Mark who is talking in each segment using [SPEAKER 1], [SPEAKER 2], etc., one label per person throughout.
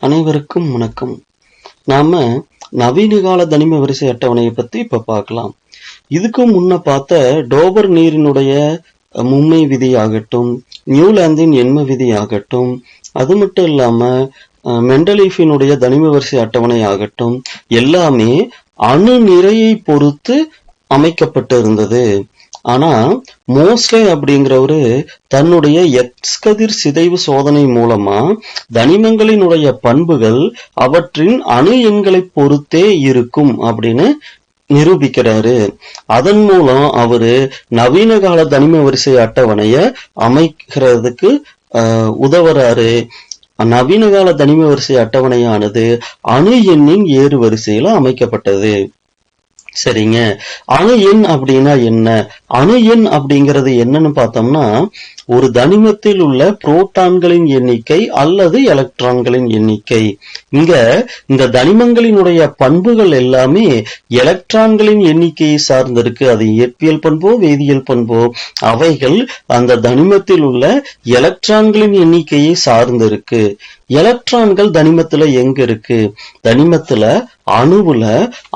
[SPEAKER 1] அனைவருக்கும் வணக்கம். நாம நவீன கால தனிம வரிசை அட்டவணையை பத்தி இப்ப பார்க்கலாம். இதுக்கு முன்ன பார்த்த டோபர் நீரினுடைய மும்மை விதி ஆகட்டும், நியூலாந்தின் எண்ம விதி ஆகட்டும், அது மட்டும் இல்லாம மெண்டலீஃபினுடைய தனிம வரிசை அட்டவணை ஆகட்டும், எல்லாமே அணு நிறையை பொறுத்து அமைக்கப்பட்டு இருந்தது. ஆனா மோஸ்லே அப்படிங்கிறவரு தன்னுடைய எக்ஸ் கதிர் சிதைவு சோதனை மூலமா தனிமங்களினுடைய பண்புகள் அவற்றின் அணு எண்களை பொறுத்தே இருக்கும் அப்படின்னு நிரூபிக்கிறாரு. அதன் மூலம் அவரு நவீன கால தனிம வரிசை அட்டவணைய அமைக்கிறதுக்கு உதவுறாரு. நவீன கால தனிம வரிசை அட்டவணையானது அணு எண்ணின் ஏறு வரிசையில அமைக்கப்பட்டது. சரிங்க, அணு எண் அப்படின்னா என்ன? அணு எண் அப்படிங்கிறது என்னன்னு பார்த்தோம்னா, ஒரு தனிமத்தில் உள்ள புரோட்டான்களின் எண்ணிக்கை அல்லது எலக்ட்ரான்களின் எண்ணிக்கை. இங்க இந்த தனிமங்களினுடைய பண்புகள் எல்லாமே எலக்ட்ரான்களின் எண்ணிக்கையை சார்ந்திருக்கு. அது இயற்பியல் பண்போ வேதியியல் பண்போ, அவைகள் அந்த தனிமத்தில் உள்ள எலக்ட்ரான்களின் எண்ணிக்கையை சார்ந்திருக்கு. எலக்ட்ரான்கள் தனிமத்துல எங்க இருக்கு? தனிமத்துல அணுவுல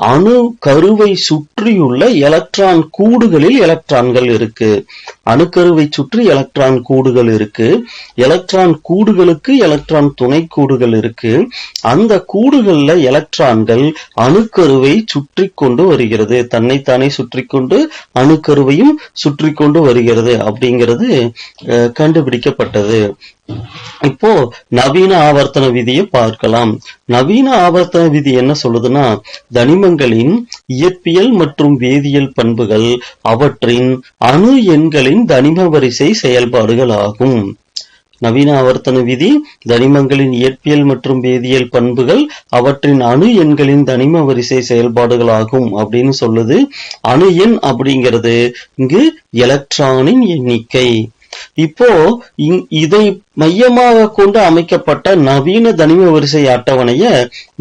[SPEAKER 1] அணு கருவை சுற்றியுள்ள எலக்ட்ரான் கூடுகளில் எலக்ட்ரான்கள் இருக்கு. அணுக்கருவை சுற்றி எலக்ட்ரான் கூடுகள் இருக்கு. எலக்ட்ரான் கூடுகளுக்கு எலக்ட்ரான் துணை கூடுகள் இருக்கு. அந்த கூடுகள்ல எலக்ட்ரான்கள் அணுக்கருவை சுற்றி கொண்டு வருகிறது. தன்னைத்தானே சுற்றி கொண்டு அணுக்கருவையும் சுற்றி கொண்டு வருகிறது அப்படிங்கிறது கண்டுபிடிக்கப்பட்டது. இப்போ நவீன ஆவர்த்தன விதியை பார்க்கலாம். நவீன ஆவர்த்தன விதி என்ன சொல்லுதுன்னா, தனிமங்களின் இயற்பியல் மற்றும் வேதியியல் பண்புகள் அவற்றின் அணு எண்களின் தனிம வரிசை செயல்பாடுகள் ஆகும். நவீன ஆவர்த்தன விதி தனிமங்களின் இயற்பியல் மற்றும் வேதியியல் பண்புகள் அவற்றின் அணு எண்களின் தனிம வரிசை செயல்பாடுகள் ஆகும் அப்படின்னு சொல்லுது. அணு எண் அப்படிங்கிறது இங்கு எலக்ட்ரானின் எண்ணிக்கை. இப்போ இதை மையமாக கொண்டு அமைக்கப்பட்ட நவீன தனிம வரிசை அட்டவணைய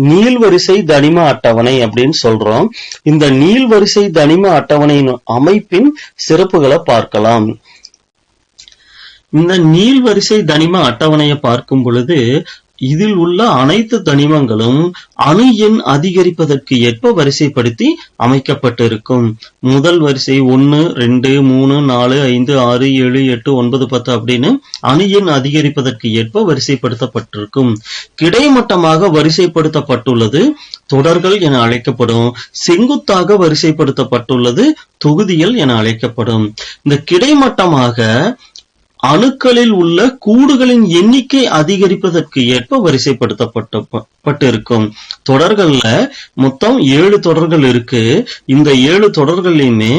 [SPEAKER 1] நீள்வரிசை தனிம அட்டவணை அப்படின்னு சொல்றோம். இந்த நீள்வரிசை தனிம அட்டவணையின் அமைப்பின் சிறப்புகளை பார்க்கலாம். இந்த நீள்வரிசை தனிம அட்டவணையை பார்க்கும் பொழுது இதில் உள்ள அனைத்து தனிமங்களும் அணு எண் அதிகரிப்பதற்கு ஏற்ப வரிசைப்படுத்தி அமைக்கப்பட்டிருக்கும். முதல் வரிசை 1, 2, 3, 4, 5, 6, 7, 8, 9, 10 அப்படின்னு அணு எண் அதிகரிப்பதற்கு ஏற்ப வரிசைப்படுத்தப்பட்டிருக்கும். கிடைமட்டமாக வரிசைப்படுத்தப்பட்டுள்ளது தொடர்கள் என அழைக்கப்படும். செங்குத்தாக வரிசைப்படுத்தப்பட்டுள்ளது தொகுதிகள் என அழைக்கப்படும். இந்த கிடைமட்டமாக அணுக்களில் உள்ள கூடுகளின் எண்ணிக்கை அதிகரிப்பதற்கு ஏற்ப வரிசைப்படுத்தப்பட்டிருக்கும். தொடர்கள்ல மொத்தம் 7 தொடர்கள் இருக்கு. இந்த 7 தொடர்களையுமே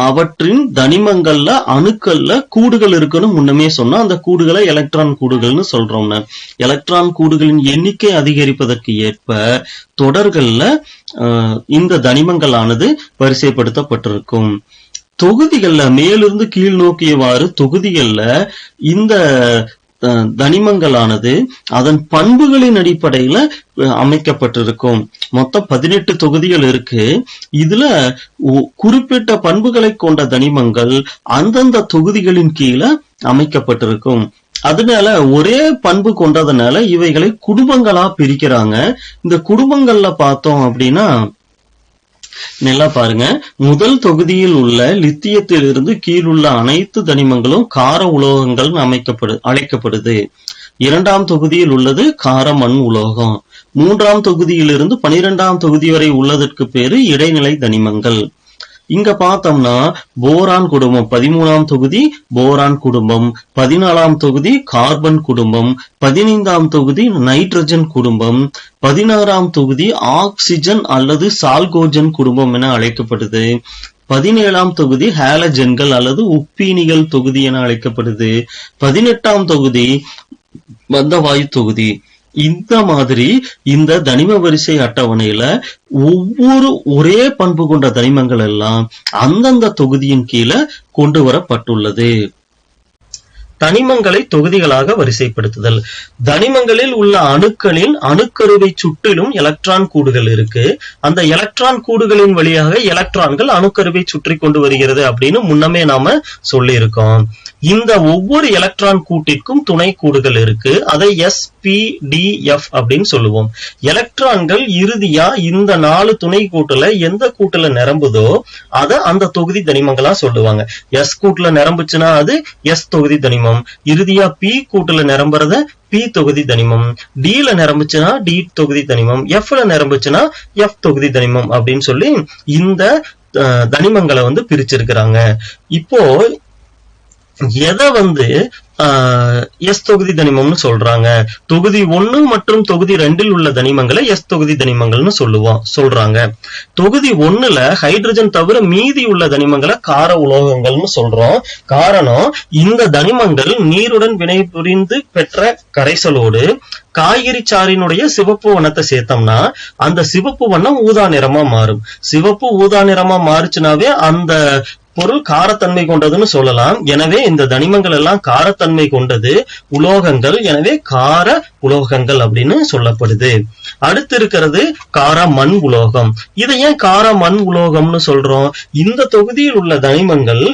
[SPEAKER 1] அவற்றின் தனிமங்கள்ல அணுக்கள்ல கூடுகள் இருக்குன்னு முன்னமே சொன்னா, அந்த கூடுகளை எலக்ட்ரான் கூடுகள்னு சொல்றோம்னா, எலக்ட்ரான் கூடுகளின் எண்ணிக்கை அதிகரிப்பதற்கு ஏற்ப தொடர்கள்ல இந்த தனிமங்களானது வரிசைப்படுத்தப்பட்டிருக்கும். தொகுதிகள்ல மேலிருந்து கீழ் நோக்கியவாறு தொகுதிகள்ல இந்த தனிமங்களானது அதன் பண்புகளின் அடிப்படையில அமைக்கப்பட்டிருக்கும். மொத்தம் 18 தொகுதிகள் இருக்கு. இதுல குறிப்பிட்ட பண்புகளை கொண்ட தனிமங்கள் அந்தந்த தொகுதிகளின் கீழே அமைக்கப்பட்டிருக்கும். அதனால ஒரே பண்பு கொண்டதுனால இவைகளை குடும்பங்களா பிரிக்கிறாங்க. இந்த குடும்பங்கள்ல பார்த்தோம் அப்படின்னா, நல்லா பாருங்க, முதல் தொகுதியில் உள்ள லித்தியத்திலிருந்து கீழுள்ள அனைத்து தனிமங்களும் கார உலோகங்கள் அழைக்கப்படுது. இரண்டாம் தொகுதியில் உள்ளது கார மண் உலோகம். மூன்றாம் தொகுதியிலிருந்து 12ஆம் தொகுதி வரை உள்ளதற்கு பேரு இடைநிலை தனிமங்கள். இங்க பார்த்தோம்னா போரான் குடும்பம் 13ஆம் தொகுதி போரான் குடும்பம், 14ஆம் தொகுதி கார்பன் குடும்பம், 15ஆம் தொகுதி நைட்ரஜன் குடும்பம், 16ஆம் தொகுதி ஆக்சிஜன் அல்லது சால்கோஜன் குடும்பம் என அழைக்கப்படுது. 17ஆம் தொகுதி ஹாலஜன்கள் அல்லது உப்பீனிகள் தொகுதி என அழைக்கப்படுது. 18ஆம் தொகுதி மந்தவாயு தொகுதி. இந்த மாதிரி இந்த தனிம வரிசை அட்டவணையில ஒரே பண்பு கொண்ட தனிமங்கள் எல்லாம் அந்தந்த தொகுதியின் கீழே கொண்டு வரப்பட்டுள்ளது. தனிமங்களை தொகுதிகளாக வரிசைப்படுத்துதல். தனிமங்களில் உள்ள அணுக்களின் அணுக்கருவை சுற்றிலும் எலக்ட்ரான் கூடுகள் இருக்கு. அந்த எலக்ட்ரான் கூடுகளின் வழியாக எலக்ட்ரான்கள் அணுக்கருவை சுற்றி கொண்டு வருகிறது அப்படின்னு முன்னமே நாம சொல்லி இருக்கோம். இந்த ஒவ்வொரு எலக்ட்ரான் கூட்டிற்கும் துணை கூடுகள் இருக்கு. அதை SPDF அப்படின்னு சொல்லுவோம். எலக்ட்ரான்கள் இறுதியா இந்த 4 துணை கூட்டுல எந்த கூட்டுல நிரம்புதோ அத அந்த தொகுதி தனிமங்களா சொல்லுவாங்க. S கூட்டுல நிரம்புச்சுன்னா அது S தொகுதி தனிமம், இறுதியா P கூட்டுல நிரம்புறத P தொகுதி தனிமம், D ல நிரம்புச்சுன்னா D தொகுதி தனிமம், F ல நிரம்புச்சுன்னா F தொகுதி தனிமம் அப்படின்னு சொல்லி இந்த தனிமங்களை பிரிச்சிருக்கிறாங்க. இப்போ எதை S தொகுதி தனிமம்னு சொல்றாங்க? தொகுதி 1 மற்றும் தொகுதி 2 உள்ள தனிமங்களை S தொகுதி தனிமங்கள்னு சொல்றாங்க. தொகுதி 1ல ஹைட்ரஜன் தவிர மீதி உள்ள தனிமங்களை கார உலோகங்கள்னு சொல்றோம். காரணம், இந்த தனிமங்கள் நீருடன் வினைபுரிந்து பெற்ற கரைசலோடு காய்கறி சாறினுடைய சிவப்பு வண்ணத்தை சேர்த்தோம்னா அந்த சிவப்பு வண்ணம் ஊதா நிறமா மாறும். சிவப்பு ஊதா நிறமா மாறுச்சுனாவே அந்த பொருள் காரத்தன்மை கொண்டதுன்னு சொல்லலாம். எனவே இந்த தனிமங்கள் எல்லாம் காரத்தன்மை கொண்டது உலோகங்கள், எனவே கார உலோகங்கள் அப்படின்னு சொல்லப்படுது. அடுத்து இருக்கிறது கார மண் உலோகம். இதை ஏன் கார மண் உலோகம்னு சொல்றோம்? இந்த தொகுதியில் உள்ள தனிமங்கள்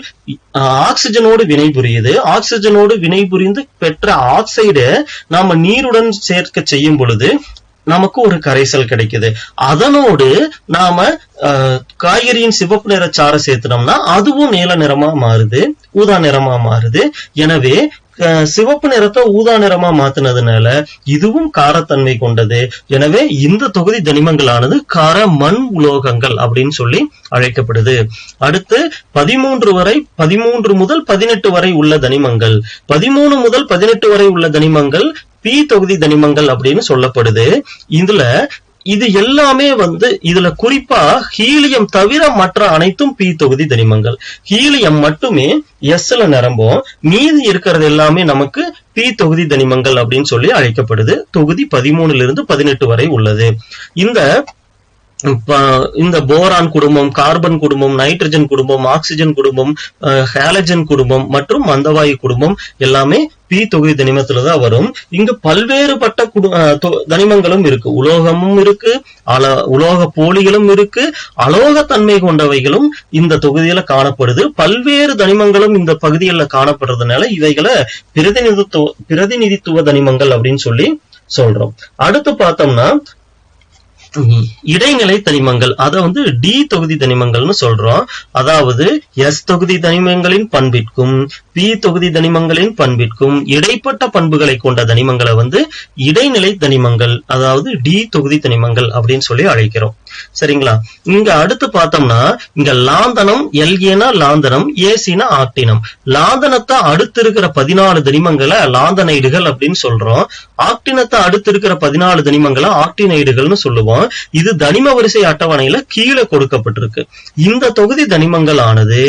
[SPEAKER 1] ஆக்சிஜனோடு வினைபுரியுது. ஆக்சிஜனோடு வினைபுரிந்து பெற்ற ஆக்சைடு நாம நீருடன் சேர்க்க செய்யும் பொழுது நமக்கு ஒரு கரைசல் கிடைக்குது. அதனோடு நாம காய்கறியின் சிவப்பு நிற சாறை சேர்த்தனோம்னா அதுவும் நீல நிறமா மாறுது, ஊதா நிறமா மாறுது. எனவே சிவப்பு நிறத்தை ஊதா நிறமா மாத்தினதுனால இதுவும் காரத்தன்மை கொண்டது. எனவே இந்த தொகுதி தனிமங்களானது கார மண் உலோகங்கள் அப்படின்னு சொல்லி அழைக்கப்படுது. அடுத்து 13 முதல் 18 வரை உள்ள தனிமங்கள், 13 முதல் 18 வரை உள்ள தனிமங்கள் P தொகுதி தனிமங்கள் அப்படின்னு சொல்லப்படுது. இது எல்லாமே இதுல குறிப்பா ஹீலியம் தவிர மற்ற அனைத்தும் P தொகுதி தனிமங்கள். ஹீலியம் மட்டுமே S ல நிரம்பும், மீதி இருக்கிறது எல்லாமே நமக்கு P தொகுதி தனிமங்கள் அப்படின்னு சொல்லி அழைக்கப்படுது. தொகுதி 13 இருந்து 18 வரை உள்ளது. இந்த போரான் குடும்பம், கார்பன் குடும்பம், நைட்ரஜன் குடும்பம், ஆக்சிஜன் குடும்பம், ஹாலஜன் குடும்பம் மற்றும் மந்தவாயு குடும்பம் எல்லாமே P தொகுதி தனிமத்துலதான் வரும். இங்கு பல்வேறுபட்ட தனிமங்களும் இருக்கு. உலோகமும் இருக்கு, உலோக போலிகளும் இருக்கு, அலோகத்தன்மை கொண்டவைகளும் இந்த தொகுதியில காணப்படுது. பல்வேறு தனிமங்களும் இந்த பகுதிகளில் காணப்படுறதுனால இவைகளை பிரதிநிதித்துவ தனிமங்கள் அப்படின்னு சொல்லி சொல்றோம். அடுத்து பார்த்தோம்னா இடைநிலை தனிமங்கள், அத D தொகுதி தனிமங்கள்னு சொல்றோம். அதாவது S தொகுதி தனிமங்களின் பண்பிற்கும் P தொகுதி தனிமங்களின் பண்பிற்கும் இடைப்பட்ட பண்புகளை கொண்ட தனிமங்களை இடைநிலை தனிமங்கள், அதாவது D தொகுதி தனிமங்கள் அப்படின்னு சொல்லி அழைக்கிறோம். சரிங்களா? இங்க அடுத்து பார்த்தோம்னா இங்க லாந்தனம், LAனா லாந்தனம், AC னா ஆக்டினம். லாந்தனத்தை அடுத்து இருக்கிற 14 தனிமங்களை லாந்தனைடுகள் அப்படின்னு சொல்றோம். ஆக்டினத்தை அடுத்து இருக்கிற 14 தனிமங்களை ஆக்டினைடுகள்னு சொல்லுவோம். இது தனிம வரிசை அட்டவணையில கீழே கொடுக்கப்பட்டிருக்கு. இந்த தொகுதி தனிமங்கள் ஆனது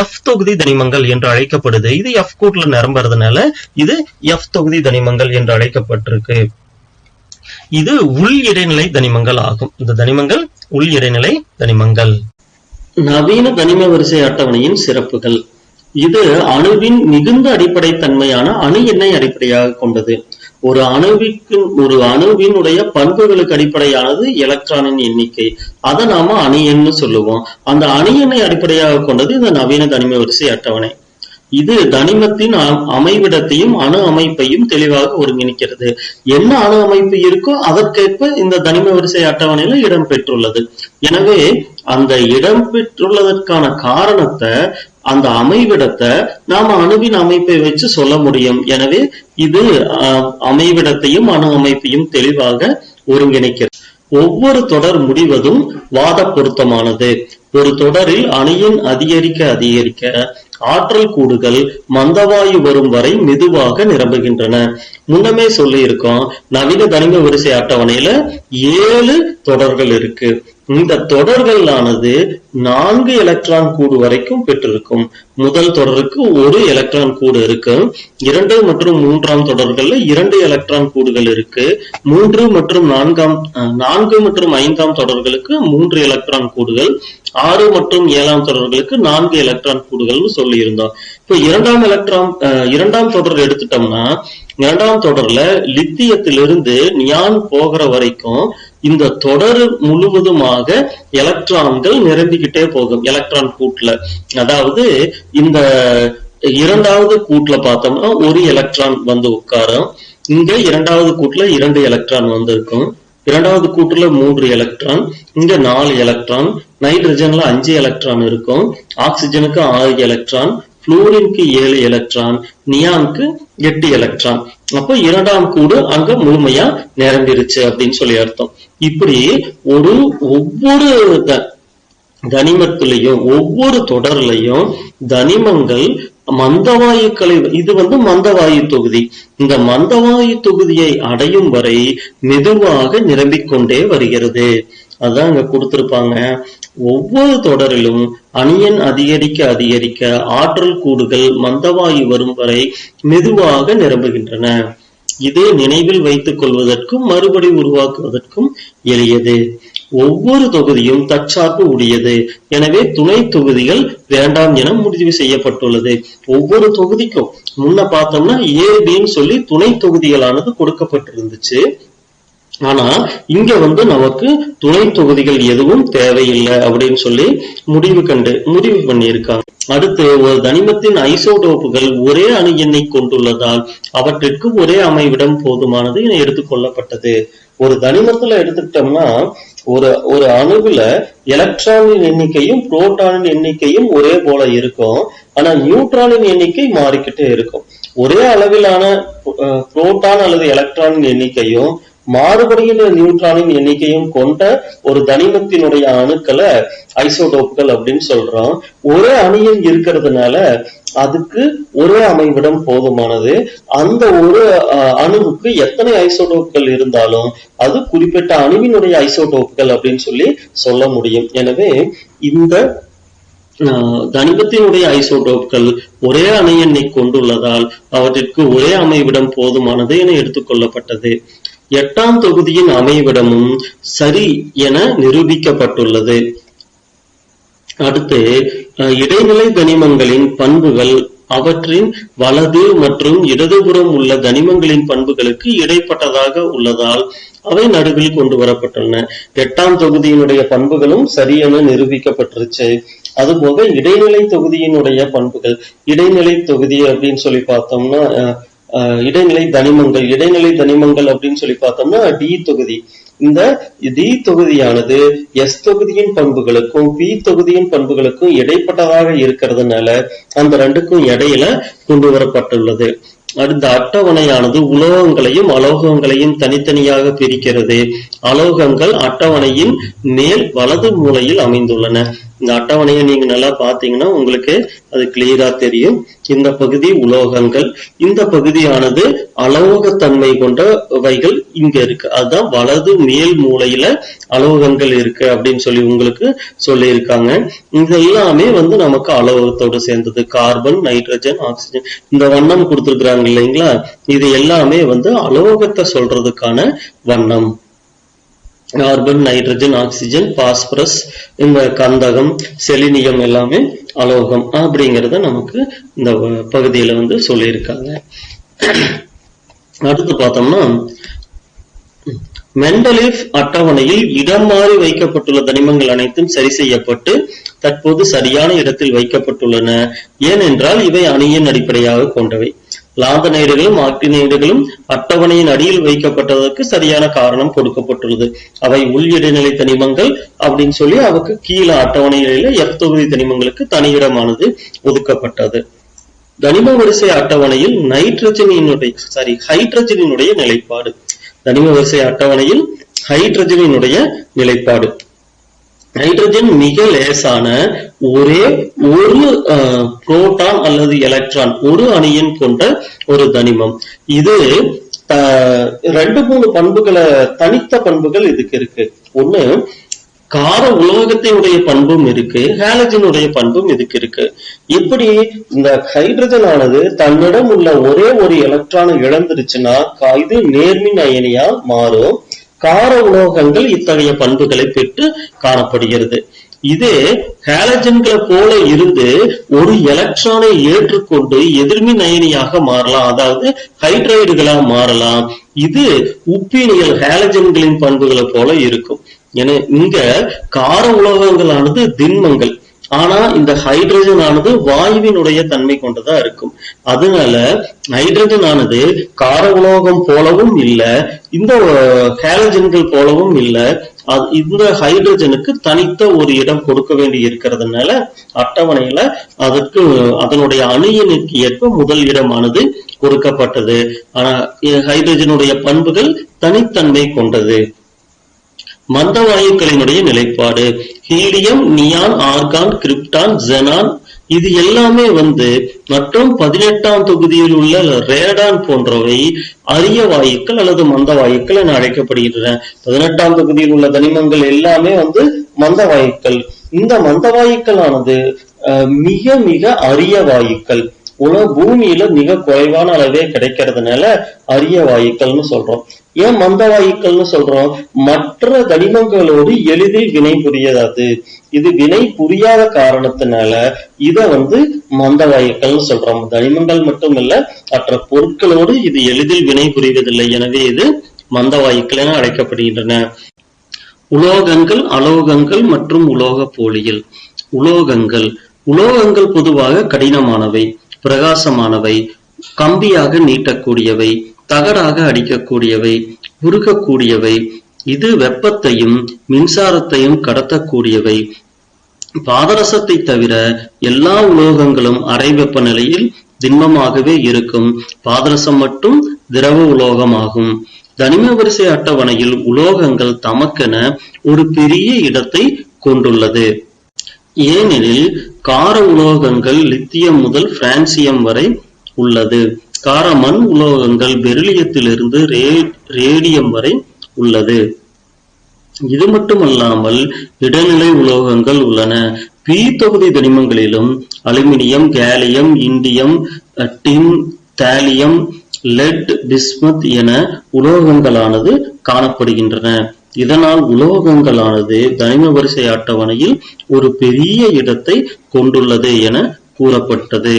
[SPEAKER 1] F தொகுதி தனிமங்கள் என்று அழைக்கப்படுது. இது F கூட்டுல நிரம்புறதுனால இது F தொகுதி தனிமங்கள் என்று அழைக்கப்பட்டிருக்கு. இது உள் இடைநிலை தனிமங்கள் ஆகும். இந்த தனிமங்கள் உள் இடைநிலை தனிமங்கள். நவீன தனிம வரிசை அட்டவணையின் சிறப்புகள். இது அணுவின் மிகுந்த அடிப்படை தன்மையான அணு எண்ணை அடிப்படையாக கொண்டது. ஒரு அணுவினுடைய பண்புகளுக்கு அடிப்படையானது எலக்ட்ரானின் எண்ணிக்கை. அதை நாம அணு எண்ணு சொல்லுவோம். அந்த அணு எண்ணை அடிப்படையாக கொண்டது இந்த நவீன தனிம வரிசை அட்டவணை. இது தனிமத்தின் அமைவிடத்தையும் அணு அமைப்பையும் தெளிவாக ஒருங்கிணைக்கிறது. என்ன அணு அமைப்பு இருக்கோ அதற்கேற்ப இந்த தனிம வரிசை அட்டவணையில இடம் பெற்றுள்ளது. எனவே அந்த இடம் பெற்றுள்ளதற்கான காரணத்தை, அந்த அமைவிடத்தை நாம அணுவின் அமைப்பை வச்சு சொல்ல முடியும். எனவே இது அமைவிடத்தையும் அணு அமைப்பையும் தெளிவாக ஒருங்கிணைக்கிறது. ஒவ்வொரு தொடர் முடிவதும் வாத பொருத்தமானது. ஒரு தொடரில் அணியின் அதிகரிக்க ஆற்றல் கூடுகள் மந்தவாயு வரும் வரை மெதுவாக நிரம்புகின்றன. முன்னமே சொல்லி இருக்கோம், நவீன தனிம வரிசை அட்டவணையில 7 தொடர்கள் இருக்கு. இந்த தொடர்களானது 4 எலக்ட்ரான் கூடு வரைக்கும் பெற்றிருக்கும். முதல் தொடருக்கு 1 எலக்ட்ரான் கூடு இருக்கு. 2 மற்றும் 3ஆம் தொடர்கள்ல 2 எலக்ட்ரான் கூடுகள் இருக்கு. 4 மற்றும் 5ஆம் தொடர்களுக்கு 3 எலக்ட்ரான் கூடுகள், 6 மற்றும் 7ஆம் தொடர்களுக்கு 4 எலக்ட்ரான் கூடுகள்னு சொல்லி இருந்தோம். இப்ப 2ஆம் தொடர் எடுத்துட்டோம்னா, 2ஆம் தொடர்ல லித்தியத்திலிருந்து நியான் போகிற வரைக்கும் இந்த தொடர் முழுவதுமாக எலக்ட்ரான்கள் நிரம்பிக்கிட்டே போகும் எலக்ட்ரான் கூட்டுல. அதாவது இந்த இரண்டாவது கூட்டுல பார்த்தோம்னா ஒரு எலக்ட்ரான் வந்து உட்காரும். இங்க இரண்டாவது கூட்டுல 2 எலக்ட்ரான் வந்து இருக்கும். இரண்டாவது கூட்டுல 3 எலக்ட்ரான், இங்க 4 எலக்ட்ரான், நைட்ரஜன்ல 5 எலக்ட்ரான் இருக்கும், ஆக்சிஜனுக்கு 6 எலக்ட்ரான், புளூரினுக்கு 7 எலக்ட்ரான், நியானுக்கு 8 எலக்ட்ரான். அப்போ இரண்டாம் கூடு அங்க முழுமையா நிரம்பிருச்சு அப்படின்னு சொல்லி அர்த்தம். இப்படி ஒவ்வொரு தனிமத்திலையும் ஒவ்வொரு தொடர்லையும் தனிமங்கள் மந்தவாயுக்களை, இது வந்து மந்தவாயு தொகுதி, இந்த மந்தவாயு தொகுதியை அடையும் வரை மெதுவாக நிரம்பிக்கொண்டே வருகிறது. அதான் அங்க கொடுத்திருப்பாங்க. ஒவ்வொரு தொடரிலும் அணியன் அதிகரிக்க அதிகரிக்க ஆற்றல் கூடுகள் மந்தவாயு வரும் வரை மெதுவாக நிரம்புகின்றன. இதை நினைவில் வைத்துக் கொள்வதற்கும் மறுபடி உருவாக்குவதற்கும் எளியது. ஒவ்வொரு தொகுதியும் தற்சார்பு உடையது. எனவே துணை தொகுதிகள் வேண்டாம் என முடிவு செய்யப்பட்டுள்ளது. ஒவ்வொரு தொகுதிக்கும் முன்ன பார்த்தோம்னா ஏபின்னு சொல்லி துணை தொகுதிகளானது கொடுக்கப்பட்டிருந்துச்சு. ஆனா இங்க வந்து நமக்கு துணை தொகுதிகள் எதுவும் தேவையில்லை அப்படின்னு சொல்லி முடிவு பண்ணியிருக்காங்க. அடுத்து, ஒரு தனிமத்தின் ஐசோடோப்புகள் ஒரே அணு எண்ணை கொண்டுள்ளதால் அவற்றிற்கு ஒரே அமைவிடம் போதுமானது என எடுத்துக்கொள்ளப்பட்டது. ஒரு தனிமத்துல எடுத்துக்கிட்டோம்னா ஒரு அணுவுல எலக்ட்ரானின் எண்ணிக்கையும் புரோட்டானின் எண்ணிக்கையும் ஒரே போல இருக்கும். ஆனா நியூட்ரானின் எண்ணிக்கை மாறிக்கிட்டே இருக்கும். ஒரே அளவிலான புரோட்டான் அல்லது எலக்ட்ரானின் எண்ணிக்கையும் மாறுபடுகின்ற நியூட்ரானின் எண்ணிக்கையும் கொண்ட ஒரு தனிமத்தினுடைய அணுக்களை ஐசோடோப்புகள் அப்படின்னு சொல்றோம். ஒரே அணியில் இருக்கிறதுனால அதுக்கு ஒரே அமைவிடம் போதுமானது. அந்த ஒரு அணுவுக்கு எத்தனை ஐசோடோப்புகள் இருந்தாலும் அது குறிப்பிட்ட அணுவினுடைய ஐசோடோப்புகள் அப்படின்னு சொல்லி சொல்ல முடியும். எனவே இந்த தனிமத்தினுடைய ஐசோடோப்புகள் ஒரே அணு எண்ணை கொண்டுள்ளதால் அவற்றிற்கு ஒரே அமைவிடம் போதுமானது என எடுத்துக்கொள்ளப்பட்டது. 8ஆம் தொகுதியின் அமைவிடமும் சரி என நிரூபிக்கப்பட்டுள்ளது. அடுத்து, இடைநிலை தனிமங்களின் பண்புகள் அவற்றின் வலது மற்றும் இடதுபுறம் உள்ள தனிமங்களின் பண்புகளுக்கு இடைப்பட்டதாக உள்ளதால் அவை நடுவில் கொண்டு வரப்பட்டுள்ளன. 8ஆம் தொகுதியினுடைய பண்புகளும் சரியென நிரூபிக்கப்பட்டுருச்சு. அதுபோக இடைநிலை தொகுதியினுடைய பண்புகள், இடைநிலை தொகுதி அப்படின்னு சொல்லி பார்த்தோம்னா இடைநிலை தனிமங்கள் அப்படின்னு சொல்லி பார்த்தோம்னா டி தொகுதி. இந்த டி தொகுதியானது எஸ் தொகுதியின் பண்புகளுக்கும் பி தொகுதியின் பண்புகளுக்கும் இடைப்பட்டதாக இருக்கிறதுனால அந்த ரெண்டுக்கும் இடையில கொண்டு வரப்பட்டுள்ளது. அடுத்த அட்டவணையானது உலோகங்களையும் அலோகங்களையும் தனித்தனியாக பிரிக்கிறது. அலோகங்கள் அட்டவணையின் மேல் வலது மூலையில் அமைந்துள்ளன. இந்த அட்டவணையை நீங்க நல்லா பாத்தீங்கன்னா உங்களுக்கு அது கிளியரா தெரியும். இந்த பகுதி உலோகங்கள், இந்த பகுதியானது அலோகத்தன்மை கொண்டவைகள் இங்க இருக்கு. அதுதான் வலது மேல் மூலையில அலோகங்கள் இருக்கு அப்படின்னு சொல்லி உங்களுக்கு சொல்லியிருக்காங்க. இது எல்லாமே வந்து நமக்கு அலோகத்தோடு சேர்ந்தது. கார்பன், நைட்ரஜன், ஆக்சிஜன், இந்த வண்ணம் கொடுத்திருக்கிறாங்க இல்லைங்களா, இது எல்லாமே வந்து அலோகத்தை சொல்றதுக்கான வண்ணம். கார்பன், நைட்ரஜன், ஆக்சிஜன், பாஸ்பரஸ், இந்த கந்தகம், செலினியம் எல்லாமே அலோகம் அப்படிங்கறத நமக்கு இந்த பகுதியில வந்து சொல்லியிருக்காங்க. அடுத்து பார்த்தோம்னா மெண்டலீஃப் அட்டவணையில் இடம் மாறி வைக்கப்பட்டுள்ள தனிமங்கள் அனைத்தும் சரி செய்யப்பட்டு தற்போது சரியான இடத்தில் வைக்கப்பட்டுள்ளன. ஏனென்றால் இவை அணியின் அடிப்படையாக கொண்டவை. லாந்தனைடுகளும் ஆக்டினைடுகளும் அட்டவணையின் அடியில் வைக்கப்பட்டதற்கு சரியான காரணம் கொடுக்கப்பட்டுள்ளது. அவை உள் இடைநிலை தனிமங்கள் அப்படின்னு சொல்லி அவருக்கு கீழே அட்டவணையில எஃப் தொகுதி தனிமங்களுக்கு தனியிடமானது ஒதுக்கப்பட்டது. தனிம வரிசை அட்டவணையில் ஹைட்ரஜனினுடைய நிலைப்பாடு. தனிம வரிசை அட்டவணையில் ஹைட்ரஜனினுடைய நிலைப்பாடு. ஹைட்ரஜன் மிக லேசான ஒரே ஒரு புரோட்டான் அல்லது எலக்ட்ரான் ஒரு அணியின் கொண்ட ஒரு தனிமம். இது 2-3 பண்புகளை, தனித்த பண்புகள் இதுக்கு இருக்கு. ஒண்ணு, கார உலோகத்தினுடைய பண்பும் இருக்கு, ஹாலஜனுடைய பண்பும் இதுக்கு இருக்கு. இப்படி இந்த ஹைட்ரஜன் ஆனது தன்னிடம் உள்ள ஒரே ஒரு எலக்ட்ரானை இழந்துருச்சுன்னா இது நேர்மின் அயனியா மாறும். கார உலோகங்கள் இத்தகைய பண்புகளை பெற்று காணப்படுகிறது. இதே ஹாலஜன்களை போல இருந்து ஒரு எலக்ட்ரானை ஏற்றுக்கொண்டு எதிர்மின் அயனியாக மாறலாம், அதாவது ஹைட்ரைடுகளா மாறலாம். இது உப்பீனியல் ஹாலஜன்களின் பண்புகளை போல இருக்கும். என இங்க கார உலோகங்களானது திண்மங்கள், ஆனா இந்த ஹைட்ரஜன் ஆனது வாயுவினுடைய தன்மை கொண்டதா இருக்கும். அதனால ஹைட்ரஜன் ஆனது கார உலோகம் போலவும் இல்ல, இந்த ஹேலஜன்கள் போலவும் இல்ல. இந்த ஹைட்ரஜனுக்கு தனித்த ஒரு இடம் கொடுக்க வேண்டி இருக்கிறதுனால அட்டவணையில அதற்கு அதனுடைய அணு எண்ணுக்கு ஏற்ப முதல் இடமானது கொடுக்கப்பட்டது. ஆனா ஹைட்ரஜனுடைய பண்புகள் தனித்தன்மை கொண்டது. மந்த வாயுக்களினுடைய நிலைப்பாடு helium, neon, argon, krypton, xenon இது எல்லாமே மற்றும் 18ஆம் தொகுதியில் உள்ள ரேடான் போன்றவை அரிய வாயுக்கள் அல்லது மந்த வாயுக்கள் என அழைக்கப்படுகின்றன. 18ஆம் தொகுதியில் உள்ள தனிமங்கள் எல்லாமே மந்த வாயுக்கள். இந்த மந்த வாயுக்கள் ஆனது மிக மிக அரிய வாயுக்கள். பூமியில மிக குறைவான அளவே கிடைக்கிறதுனால அரிய வாயுக்கள்னு சொல்றோம். ஏன் மந்த வாயுக்கள்னு சொல்றோம்? மற்ற தனிமங்களோடு எளிதில் வினை புரியாது. இது வினை புரியாத காரணத்தினால இத மந்த வாயுக்கள்னு சொல்றோம். தனிமங்கள் மட்டுமல்ல, மற்ற பொருட்களோடு இது எளிதில் வினை புரிவதில்லை. எனவே இது மந்த வாயுக்கள் என அழைக்கப்படுகின்றன. உலோகங்கள், அலோகங்கள் மற்றும் உலோக போலிகள். உலோகங்கள் பொதுவாக கடினமானவை, பிரகாசமானவை, கம்பியாக நீட்டக்கூடியவை, தகடாக அடிக்கக்கூடியவை, உருகக்கூடியவை. இது வெப்பத்தையும் மின்சாரத்தையும் கடத்தக்கூடியவை. பாதரசத்தை தவிர எல்லா உலோகங்களும் அறை வெப்பநிலையில் திண்மமாகவே இருக்கும். பாதரசம் மட்டும் திரவ உலோகமாகும். தனிம வரிசை அட்டவணையில் உலோகங்கள் தமக்கென ஒரு பெரிய இடத்தை கொண்டுள்ளது. ஏனெனில் கார உலோகங்கள் லித்தியம் முதல் பிரான்சியம் வரை உள்ளது. கார மண் உலோகங்கள் பெரிலியத்திலிருந்து ரேடியம் வரை உள்ளது. இது மட்டுமல்லாமல் இடைநிலை உலோகங்கள் உள்ளன. பி தொகுதி தனிமங்களிலும் அலுமினியம், கேலியம், இண்டியம், டின், தாலியம், லெட், பிஸ்மத் என உலோகங்களானது காணப்படுகின்றன. இதனால் உலோகங்களானது தனிம வரிசை அட்டவணையில் ஒரு பெரிய இடத்தை கொண்டுள்ளது என கூறப்பட்டது.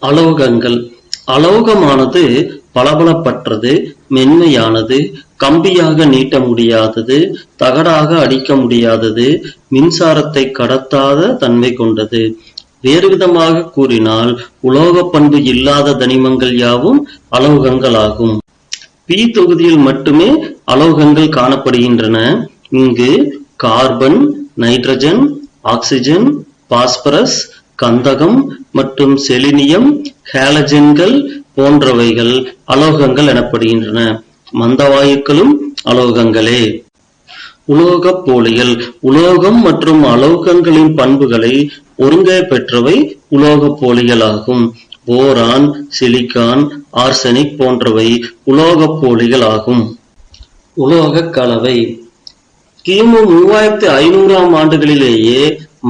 [SPEAKER 1] அலோகங்கள். அலோகமானது பளபளப்பற்றது, மென்மையானது, கம்பியாக நீட்ட முடியாதது, தகடாக அடிக்க முடியாதது, மின்சாரத்தை கடத்தாத தன்மை கொண்டது. வேறு விதமாக கூறினால் உலோக பண்பு இல்லாத தனிமங்கள் யாவும் அலோகங்களாகும். பி தொகுதியில் மட்டுமே அலோகங்கள் காணப்படுகின்றன. இங்கு கார்பன், நைட்ரஜன், ஆக்சிஜன், பாஸ்பரஸ், கந்தகம் மற்றும் செலினியம், ஹேலஜன்கள் போன்றவைகள் அலோகங்கள் எனப்படுகின்றன. மந்தவாயுக்களும் அலோகங்களே. உலோக போலிகள். உலோகம் மற்றும் அலோகங்களின் பண்புகளை ஒருங்கே பெற்றவை உலோக போலிகளாகும். போரான், சிலிக்கான், ஆர்சனிக் போன்றவை உலோக போலிகள் ஆகும். உலோக கலவை. கிமு 3500ஆம் ஆண்டுகளிலேயே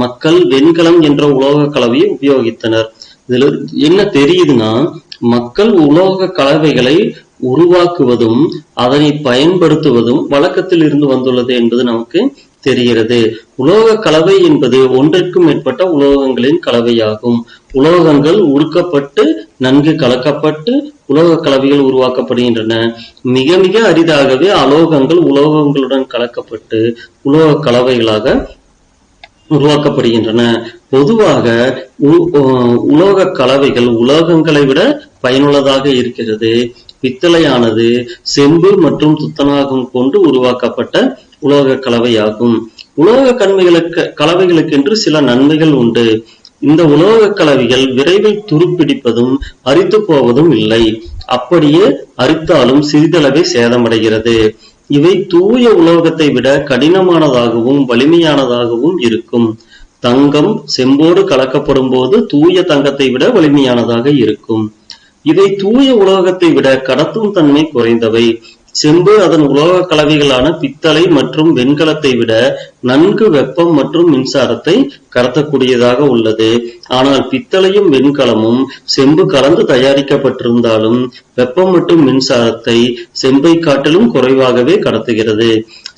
[SPEAKER 1] மக்கள் வெண்கலம் என்ற உலோக கலவையை உபயோகித்தனர். இதுல என்ன தெரியுதுன்னா, மக்கள் உலோக கலவைகளை உருவாக்குவதும் அதனை பயன்படுத்துவதும் வழக்கத்தில் இருந்து வந்துள்ளது என்பது நமக்கு தெரிகிறது. உலோக கலவை என்பது ஒன்றிற்கும் மேற்பட்ட உலோகங்களின் கலவையாகும். உலோகங்கள் உருக்கப்பட்டு நன்கு கலக்கப்பட்டு உலோக கலவைகள் உருவாக்கப்படுகின்றன. மிக மிக அரிதாகவே அலோகங்கள் உலோகங்களுடன் கலக்கப்பட்டு உலோக கலவைகளாக உருவாக்கப்படுகின்றன. பொதுவாக உலோக கலவைகள் உலோகங்களை விட பயனுள்ளதாக இருக்கிறது. பித்தளையானது செம்பு மற்றும் துத்தநாகம் கொண்டு உருவாக்கப்பட்ட உலோக கலவையாகும். உலோக கலவைகளுக்கென்று சில நன்மைகள் உண்டு. இந்த உலோக கலவைகள் விரைவில் துருப்பிடிப்பதும் அரித்து போவதும் இல்லை. அப்படியே அரித்தாலும் சிறிதளவே சேதமடைகிறது. இவை தூய உலோகத்தை விட கடினமானதாகவும் வலிமையானதாகவும் இருக்கும். தங்கம் செம்போடு கலக்கப்படும் போது தூய தங்கத்தை விட வலிமையானதாக இருக்கும். இவை தூய உலோகத்தை விட கடத்தும் தன்மை குறைந்தவை. செம்பு அதன் உலோக கலவைகளான பித்தளை மற்றும் வெண்கலத்தை விட நன்கு வெப்பம் மற்றும் மின்சாரத்தை கடத்தக்கூடியதாக உள்ளது. ஆனால் பித்தளையும் வெண்கலமும் செம்பு கலந்து தயாரிக்கப்பட்டிருந்தாலும் வெப்பம் மற்றும் மின்சாரத்தை செம்பை காட்டிலும் குறைவாகவே கடத்துகிறது.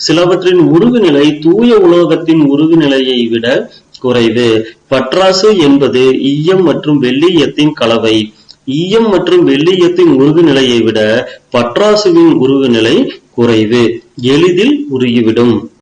[SPEAKER 1] சிலவற்றின் உருகுநிலை தூய உலோகத்தின் உருகுநிலையை விட குறைவு. பட்ராசு என்பது ஈயம் மற்றும் வெள்ளீயத்தின் கலவை. ஈயம் மற்றும் வெள்ளீயத்தின் உருகுநிலையை விட பட்ராசுவின் உருகுநிலை குறைவு, எளிதில் உருகிவிடும்.